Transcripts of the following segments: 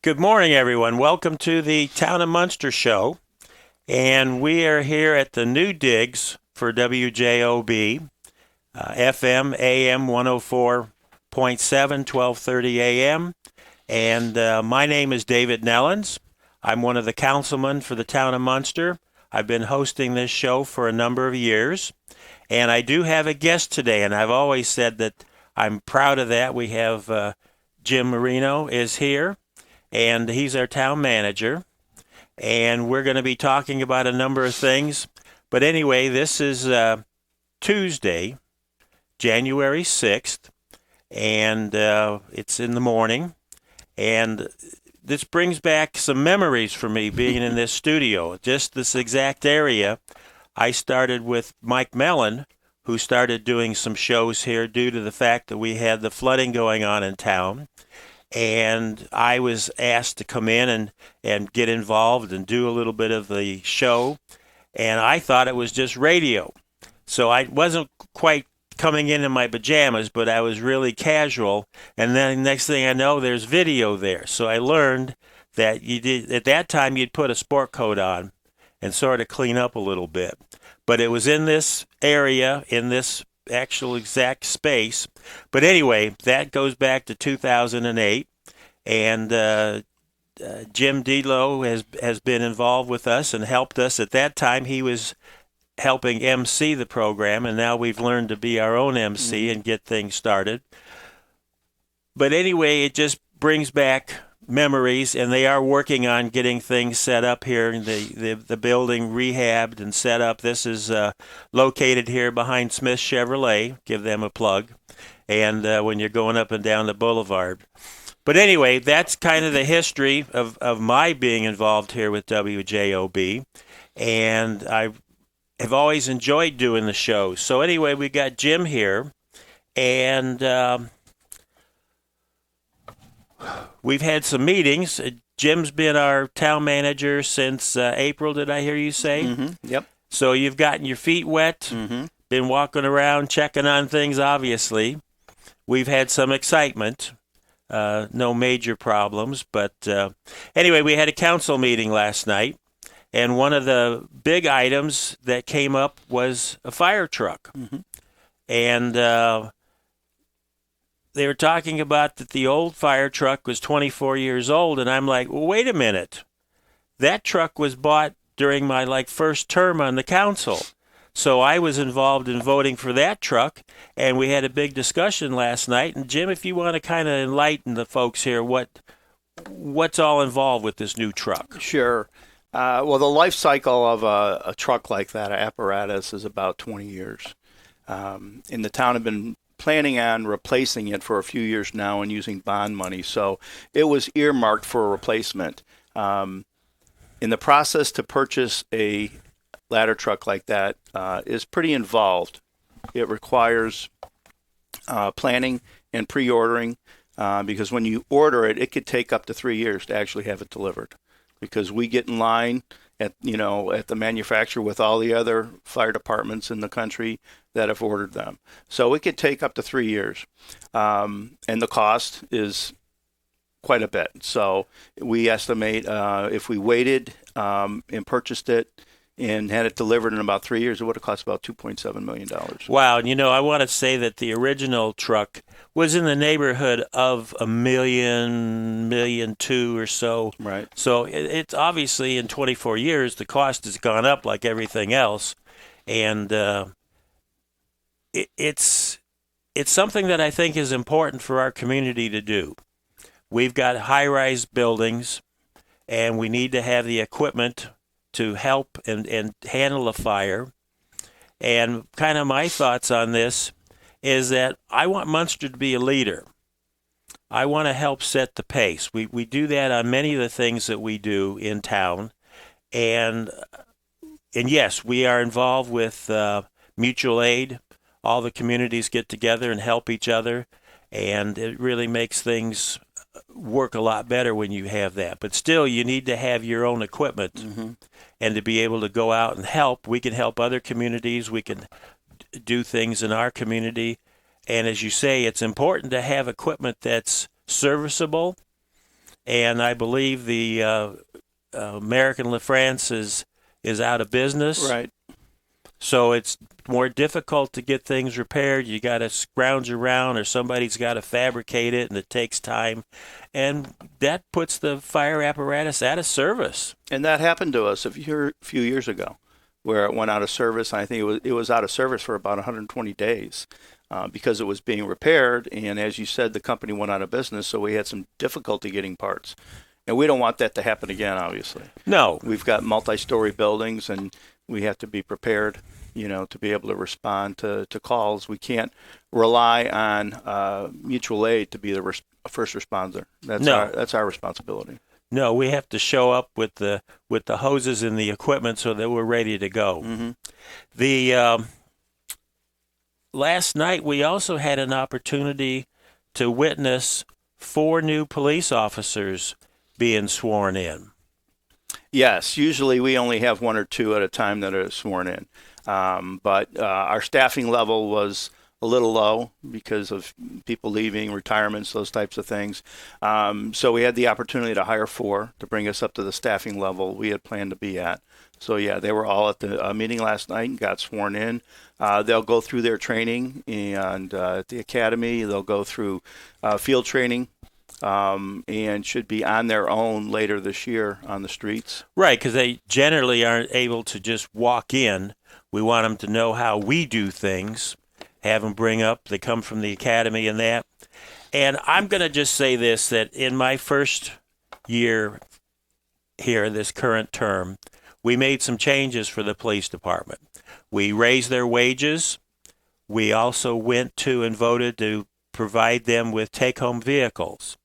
Good morning, everyone. Welcome to the Town of Munster show. And we are here at the new digs for WJOB, FM, AM 104.7, 1230 AM. And my name is David Nellens. I'm one of the councilmen for the Town of Munster. I've been hosting this show for a number of years. And I do have a guest today, and I've always said that I'm proud of that. We have Jim Marino is here, and he's our town manager. And we're going to be talking about a number of things. But anyway, this is Tuesday, January 6th, and it's in the morning. And this brings back some memories for me being in this studio. Just this exact area, I started with Mike Mellon, who started doing some shows here due to the fact that we had the flooding going on in town. And I was asked to come in and get involved and do a little bit of the show. And I thought it was just radio. So I wasn't quite coming in my pajamas, but I was really casual. And then next thing I know, there's video there. So I learned that at that time you'd put a sport coat on and sort of clean up a little bit. But it was in this area, in this actual exact space. But anyway, that goes back to 2008. And Jim Delo has been involved with us and helped us. At that time, he was helping MC the program, and now we've learned to be our own MC and get things started. But anyway, it just brings back memories, and they are working on getting things set up here, the building rehabbed and set up. This is located here behind Smith Chevrolet. Give them a plug. And when you're going up and down the boulevard. But anyway, that's kind of the history of my being involved here with WJOB. And I have always enjoyed doing the shows. So anyway, we got Jim here. And we've had some meetings. Jim's been our town manager since April, did I hear you say? Mm-hmm. Yep. So you've gotten your feet wet, been walking around, checking on things, obviously. We've had some excitement, no major problems. But anyway, we had a council meeting last night, and one of the big items that came up was a fire truck. And they were talking about that the old fire truck was 24 years old, and I'm like, well, wait a minute. That truck was bought during my first term on the council. So I was involved in voting for that truck, and we had a big discussion last night. And Jim, if you want to kind of enlighten the folks here, what's all involved with this new truck? Sure. Well, the life cycle of a truck like that, an apparatus, is about 20 years. In the town have been planning on replacing it for a few years now and using bond money. So it was earmarked for a replacement. In the process to purchase a ladder truck like that is pretty involved. It requires planning and pre-ordering because when you order it, it could take up to 3 years to actually have it delivered because we get in line at the manufacturer with all the other fire departments in the country that have ordered them. So it could take up to 3 years. And the cost is quite a bit. So we estimate if we waited and purchased it and had it delivered in about 3 years, it would have cost about $2.7 million. Wow. And, I want to say that the original truck was in the neighborhood of $1 million, $1.2 million or so. Right. So it's obviously in 24 years, the cost has gone up like everything else. And it's something that I think is important for our community to do. We've got high-rise buildings, and we need to have the equipment to help and handle a fire. And kind of my thoughts on this is that I want Munster to be a leader. I want to help set the pace. We do that on many of the things that we do in town. And yes, we are involved with mutual aid. All the communities get together and help each other. And it really makes things work a lot better when you have that. But still, you need to have your own equipment and to be able to go out and help. We can help other communities. We can do things in our community. And as you say, it's important to have equipment that's serviceable and I believe the American LaFrance is out of business. Right. So it's more difficult to get things repaired. You got to scrounge around, or somebody's got to fabricate it, and it takes time. And that puts the fire apparatus out of service. And that happened to us a few years ago, where it went out of service. I think it was out of service for about 120 days because it was being repaired. And as you said, the company went out of business, so we had some difficulty getting parts. And we don't want that to happen again, obviously. No. We've got multi-story buildings, and we have to be prepared, to be able to respond to calls. We can't rely on mutual aid to be the first responder. That's our responsibility. No, we have to show up with the hoses and the equipment so that we're ready to go. Mm-hmm. The last night we also had an opportunity to witness 4 new police officers being sworn in. Yes, usually we only have 1 or 2 at a time that are sworn in. But our staffing level was a little low because of people leaving, retirements, those types of things. So we had the opportunity to hire 4 to bring us up to the staffing level we had planned to be at. So, yeah, they were all at the meeting last night and got sworn in. They'll go through their training, and at the academy they'll go through field training. And should be on their own later this year on the streets. Right, because they generally aren't able to just walk in. We want them to know how we do things, have them bring up, they come from the academy and that. And I'm going to just say this, that in my first year here, this current term, we made some changes for the police department. We raised their wages. We also went to and voted to provide them with take-home vehicles.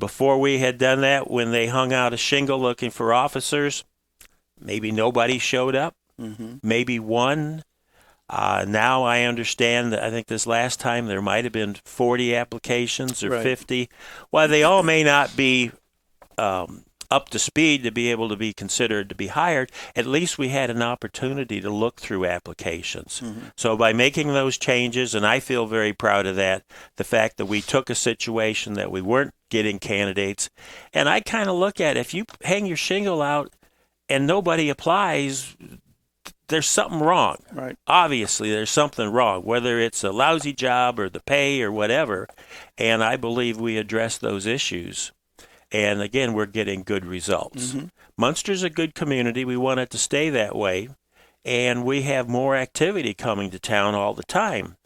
Before we had done that, when they hung out a shingle looking for officers, maybe nobody showed up, maybe one. Now I understand that I think this last time there might have been 40 applications or 50. While they all may not be up to speed to be able to be considered to be hired, at least we had an opportunity to look through applications. So by making those changes, and I feel very proud of that, the fact that we took a situation that we weren't getting candidates, and I kind of look at it, if you hang your shingle out and nobody applies, there's something wrong. Right. Obviously, there's something wrong, whether it's a lousy job or the pay or whatever, and I believe we address those issues. And again, we're getting good results. Munster's a good community. We want it to stay that way. And we have more activity coming to town all the time.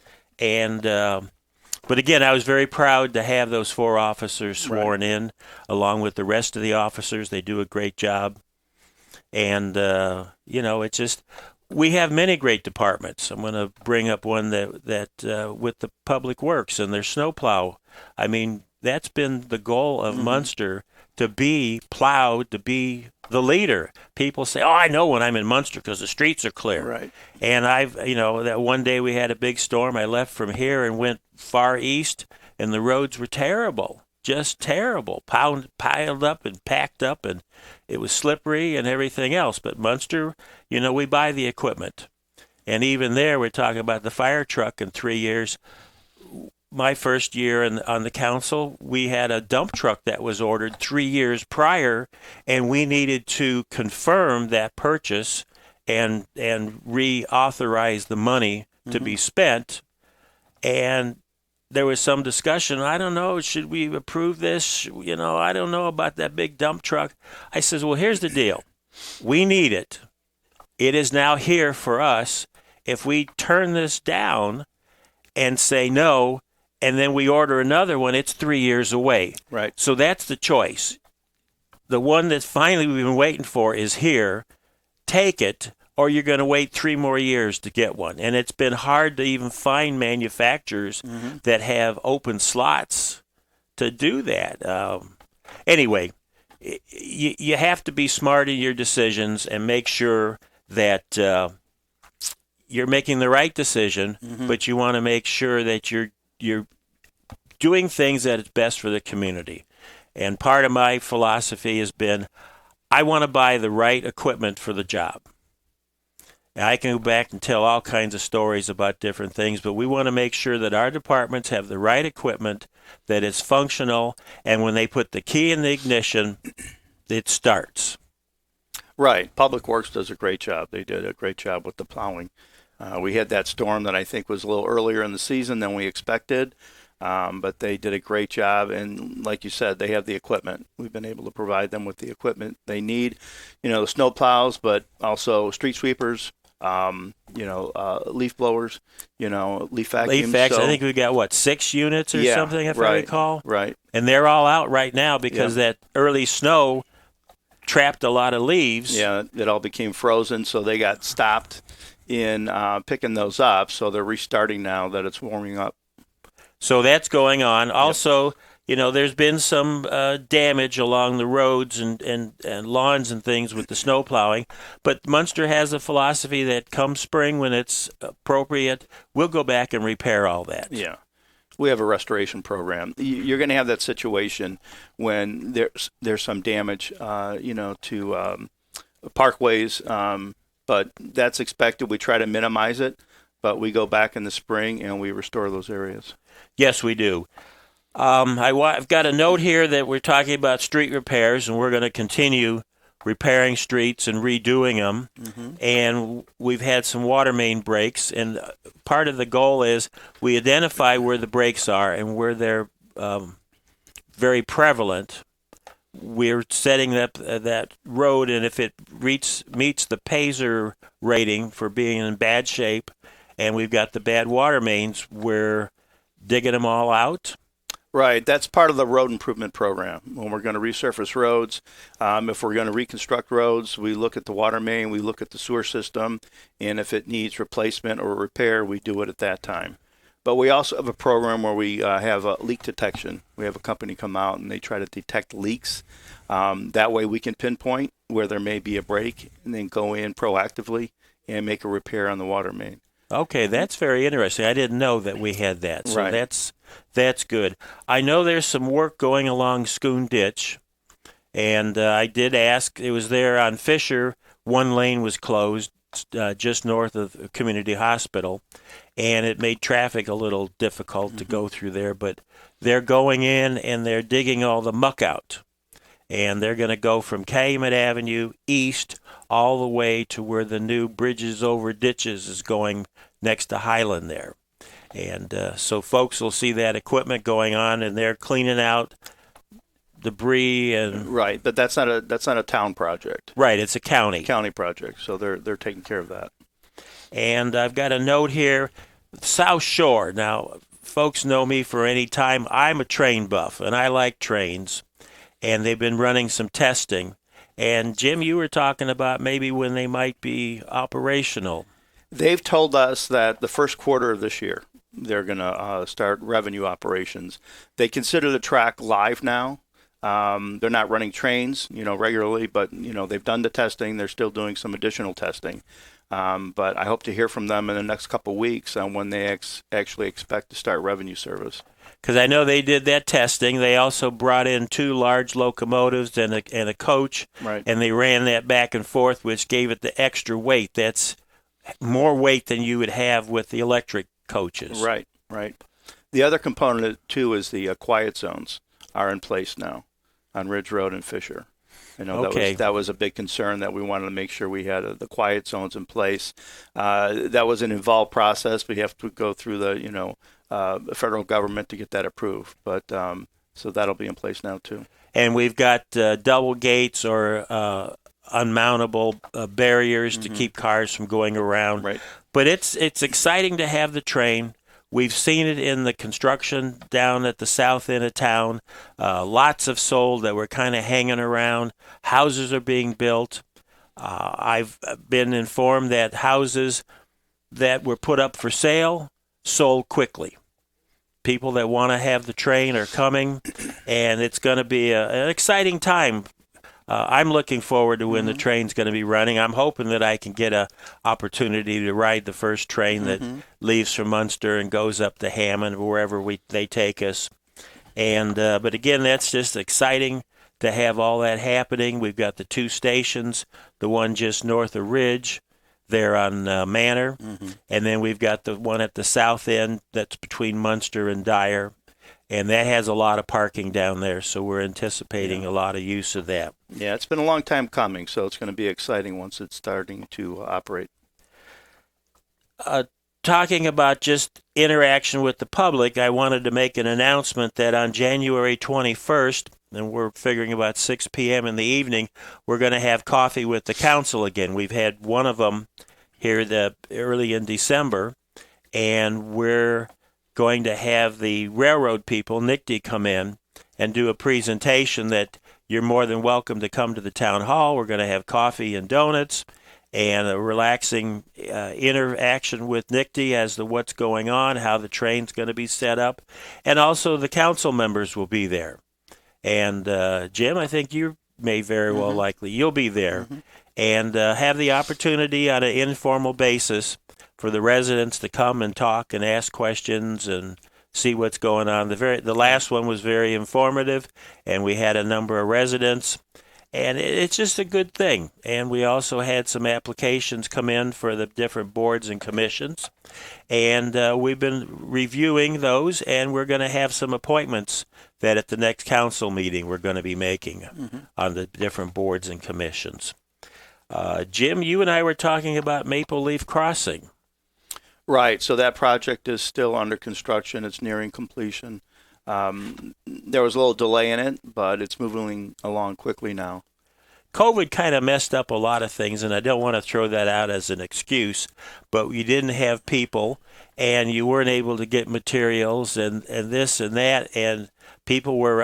And but again, I was very proud to have those 4 officers sworn in, along with the rest of the officers. They do a great job. And, it's just, we have many great departments. I'm going to bring up one that with the Public Works and their snowplow. I mean, that's been the goal of Munster, to be plowed, to be the leader. People say, I know when I'm in Munster because the streets are clear. Right. And that one day we had a big storm. I left from here and went far east, and the roads were terrible, just terrible, piled up and packed up, and it was slippery and everything else. But Munster, we buy the equipment. And even there, we're talking about the fire truck in 3 years. My first year on the council, we had a dump truck that was ordered 3 years prior, and we needed to confirm that purchase and reauthorize the money to be spent. And there was some discussion. I don't know, should we approve this? I don't know about that big dump truck. I says, well, here's the deal. We need it. It is now here for us. If we turn this down and say no, and then we order another one, it's 3 years away. Right. So that's the choice. The one that finally we've been waiting for is here. Take it, or you're going to wait 3 more years to get one. And it's been hard to even find manufacturers that have open slots to do that. Anyway, you have to be smart in your decisions and make sure that you're making the right decision, but you want to make sure that you're doing things that is best for the community. And part of my philosophy has been, I want to buy the right equipment for the job. Now, I can go back and tell all kinds of stories about different things, but we want to make sure that our departments have the right equipment that it's functional, and when they put the key in the ignition, it starts. Right. Public Works does a great job. They did a great job with the plowing. We had that storm that I think was a little earlier in the season than we expected, but they did a great job. And like you said, they have the equipment. We've been able to provide them with the equipment they need, the snow plows, but also street sweepers, leaf blowers, leaf vacuums. Leaf vacs, I think we got, 6 units or something, if I recall? Right. And they're all out right now because that early snow trapped a lot of leaves. Yeah, it all became frozen, so they got stopped in picking those up. So they're restarting now that it's warming up. So that's going on. Also, there's been some damage along the roads and lawns and things with the snow plowing. But Munster has a philosophy that come spring, when it's appropriate, we'll go back and repair all that. Yeah. We have a restoration program. You're going to have that situation when there's some damage, to parkways, but that's expected. We try to minimize it, but we go back in the spring and we restore those areas. Yes, we do. I've got a note here that we're talking about street repairs, and we're going to continue repairing streets and redoing them. Mm-hmm. And we've had some water main breaks, and part of the goal is we identify where the breaks are and where they're very prevalent. We're setting up that road, and if it meets the Pazer rating for being in bad shape, and we've got the bad water mains, we're digging them all out. Right. That's part of the road improvement program. When we're going to resurface roads, if we're going to reconstruct roads, we look at the water main, we look at the sewer system, and if it needs replacement or repair, we do it at that time. But we also have a program where we have leak detection. We have a company come out and they try to detect leaks. That way we can pinpoint where there may be a break and then go in proactively and make a repair on the water main. Okay, that's very interesting. I didn't know that we had that. So right. That's good. I know there's some work going along Schoon Ditch, and I did ask. It was there on Fisher. One lane was closed just north of Community Hospital, and it made traffic a little difficult to go through there. But they're going in and they're digging all the muck out, and they're going to go from Calumet Avenue east all the way to where the new Bridges Over Ditches is going next to Highland there. And so folks will see that equipment going on, and they're cleaning out debris and right. But that's not a town project. Right, it's a county project. So they're taking care of that. And I've got a note here, South Shore. Now, folks know me for any time. I'm a train buff, and I like trains. And they've been running some testing. And Jim, you were talking about maybe when they might be operational. They've told us that the first quarter of this year, they're going to start revenue operations. They consider the track live now. They're not running trains, regularly, but, they've done the testing. They're still doing some additional testing. But I hope to hear from them in the next couple of weeks on when they actually expect to start revenue service. Because I know they did that testing. They also brought in 2 large locomotives and a coach, right. And they ran that back and forth, which gave it the extra weight. That's more weight than you would have with the electric coaches. Right. The other component, too, is the quiet zones are in place now on Ridge Road and Fisher. I know that was a big concern that we wanted to make sure we had the quiet zones in place. That was an involved process. We have to go through the federal government to get that approved. But so that'll be in place now too. And we've got double gates or unmountable barriers to keep cars from going around. Right. But it's exciting to have the train. We've seen it in the construction down at the south end of town. Lots of sold that were kind of hanging around. Houses are being built. I've been informed that houses that were put up for sale sold quickly. People that want to have the train are coming, and it's going to be an exciting time. I'm looking forward to when the train's going to be running. I'm hoping that I can get an opportunity to ride the first train that leaves from Munster and goes up to Hammond, wherever they take us. And but again, that's just exciting to have all that happening. We've got the 2 stations, the one just north of Ridge, there on Manor, and then we've got the one at the south end that's between Munster and Dyer. and that has a lot of parking down there, so we're anticipating a lot of use of that. Yeah, it's been a long time coming, so it's going to be exciting once it's starting to operate. Talking about just interaction with the public, I wanted to make an announcement that on January 21st, and we're figuring about 6 p.m. in the evening, we're going to have coffee with the council again. We've had one of them here early in December, and we're going to have the railroad people, NICD, come in and do a presentation that you're more than welcome to come to the town hall. We're going to have coffee and donuts and a relaxing interaction with NICD as to what's going on, how the train's going to be set up, and also the council members will be there. And Jim, I think you may very well likely, you'll be there, and have the opportunity on an informal basis for the residents to come and talk and ask questions and see what's going on. The last one was very informative, and we had a number of residents. And it's just a good thing. And we also had some applications come in for the different boards and commissions. And we've been reviewing those, and we're going to have some appointments that at the next council meeting we're going to be making on the different boards and commissions. Jim, you and I were talking about Maple Leaf Crossing. Right. So that project is still under construction. It's nearing completion. There was a little delay in it, but it's moving along quickly now. COVID kind of messed up a lot of things, and I don't want to throw that out as an excuse, but you didn't have people, and you weren't able to get materials and this and that, and people were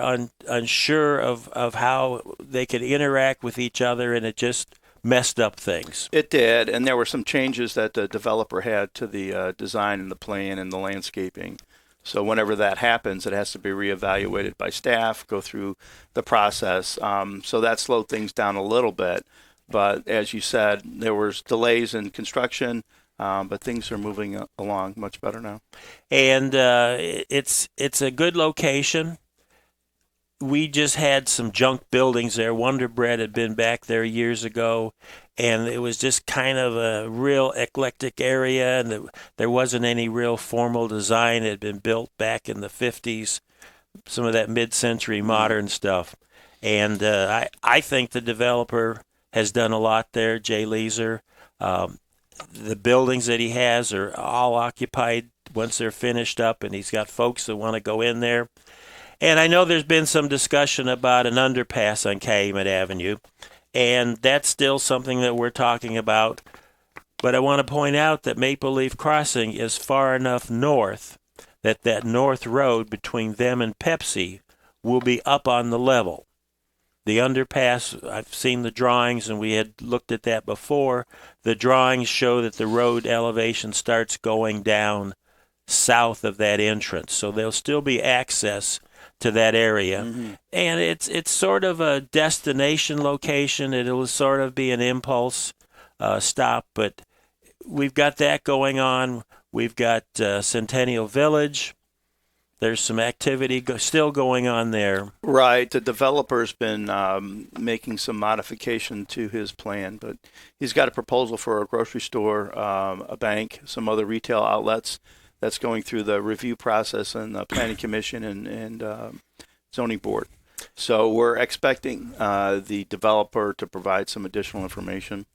unsure of how they could interact with each other, and it just messed up things. It did, and there were some changes that the developer had to the design and the plan and the landscaping. So whenever that happens, it has to be reevaluated by staff, go through the process. So that slowed things down a little bit. But as you said, there was delays in construction, but things are moving along much better now. And it's a good location. We just had some junk buildings there. Wonder Bread had been back there years ago, and it was just kind of a real eclectic area, and there wasn't any real formal design. It had been built back in the 50s, some of that mid-century modern stuff. And I think the developer has done a lot there, Jay Leeser. The buildings that he has are all occupied once they're finished up, and he's got folks that want to go in there. And I know there's been some discussion about an underpass on Calumet Avenue, and that's still something that we're talking about. But I want to point out that Maple Leaf Crossing is far enough north that north road between them and Pepsi will be up on the level. The underpass, I've seen the drawings, and we had looked at that before. The drawings show that the road elevation starts going down south of that entrance, so there'll still be access to that area. And it's sort of a destination location. It'll sort of be an impulse stop, but we've got that going on. We've got Centennial Village. There's some activity still going on there. Right. The developer's been making some modification to his plan, but he's got a proposal for a grocery store, a bank, some other retail outlets. That's going through the review process and the planning commission and zoning board. So we're expecting the developer to provide some additional information.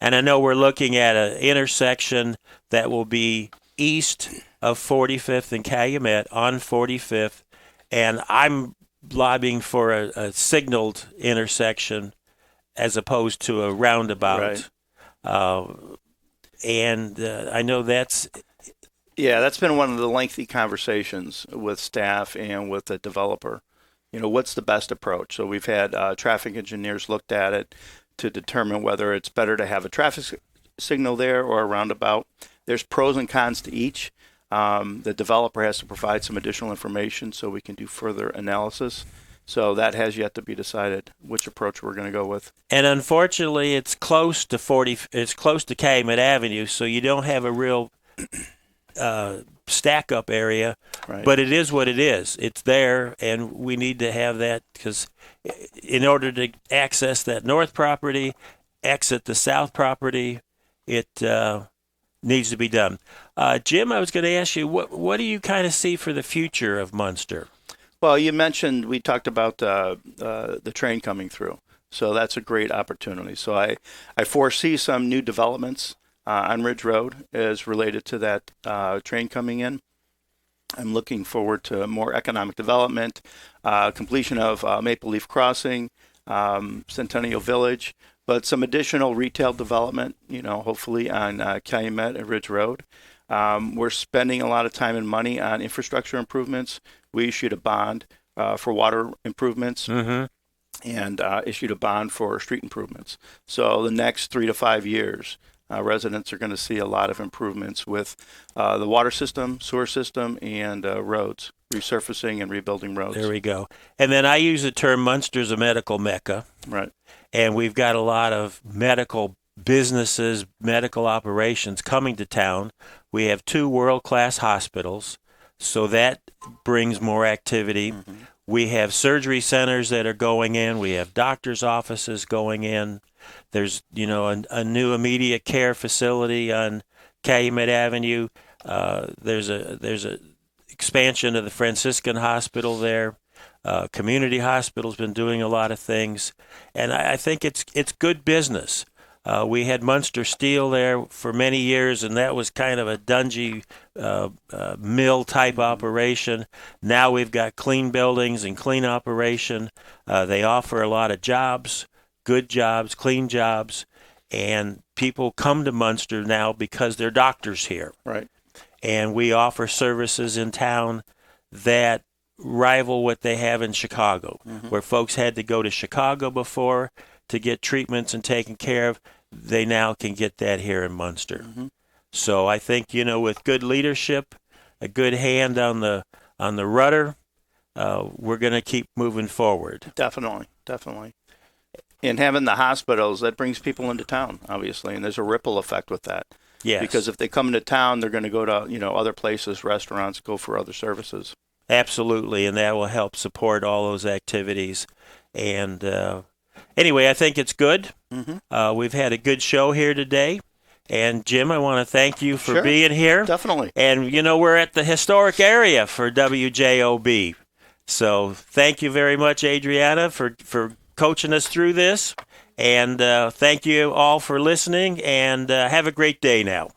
And I know we're looking at an intersection that will be east of 45th and Calumet on 45th, and I'm lobbying for a signaled intersection as opposed to a roundabout. Right. And I know that's... Yeah, that's been one of the lengthy conversations with staff and with the developer. You know, what's the best approach? So we've had traffic engineers looked at it to determine whether it's better to have a traffic signal there or a roundabout. There's pros and cons to each. The developer has to provide some additional information so we can do further analysis. So that has yet to be decided which approach we're going to go with. And unfortunately, it's close to Calumet Avenue, so you don't have a real stack up area, right. But it is what it is. It's there, and we need to have that because in order to access that north property, exit the south property, it needs to be done. Jim, I was going to ask you, what do you kind of see for the future of Munster? Well, we talked about the train coming through. So that's a great opportunity. So I foresee some new developments on Ridge Road as related to that train coming in. I'm looking forward to more economic development, completion of Maple Leaf Crossing, Centennial Village, but some additional retail development, hopefully on Calumet and Ridge Road. We're spending a lot of time and money on infrastructure improvements. We issued a bond for water improvements. Mm-hmm. And issued a bond for street improvements. So the next 3 to 5 years, residents are going to see a lot of improvements with the water system, sewer system, and roads, resurfacing and rebuilding roads. There we go. And then I use the term Munster's a medical mecca. Right. And we've got a lot of medical businesses, medical operations coming to town. We have 2 world-class hospitals, so that brings more activity. Mm-hmm. We have surgery centers that are going in. We have doctors' offices going in. There's, a new immediate care facility on Calumet Avenue. There's a expansion of the Franciscan Hospital there. Community Hospital's been doing a lot of things, and I think it's good business. We had Munster Steel there for many years, and that was kind of a dungy mill-type operation. Now we've got clean buildings and clean operation. They offer a lot of jobs, good jobs, clean jobs, and people come to Munster now because they're doctors here. Right. And we offer services in town that rival what they have in Chicago, where folks had to go to Chicago before to get treatments and taken care of. They now can get that here in Munster. Mm-hmm. So I think, with good leadership, a good hand on the rudder, we're going to keep moving forward. Definitely. And having the hospitals, that brings people into town, obviously, and there's a ripple effect with that. Yes. Because if they come into town, they're going to go to, other places, restaurants, go for other services. Absolutely, and that will help support all those activities. And anyway, I think it's good. Mm-hmm. We've had a good show here today. And, Jim, I want to thank you for being here. Definitely. And, we're at the historic area for WJOB. So thank you very much, Adriana, for coaching us through this. And thank you all for listening, and have a great day now.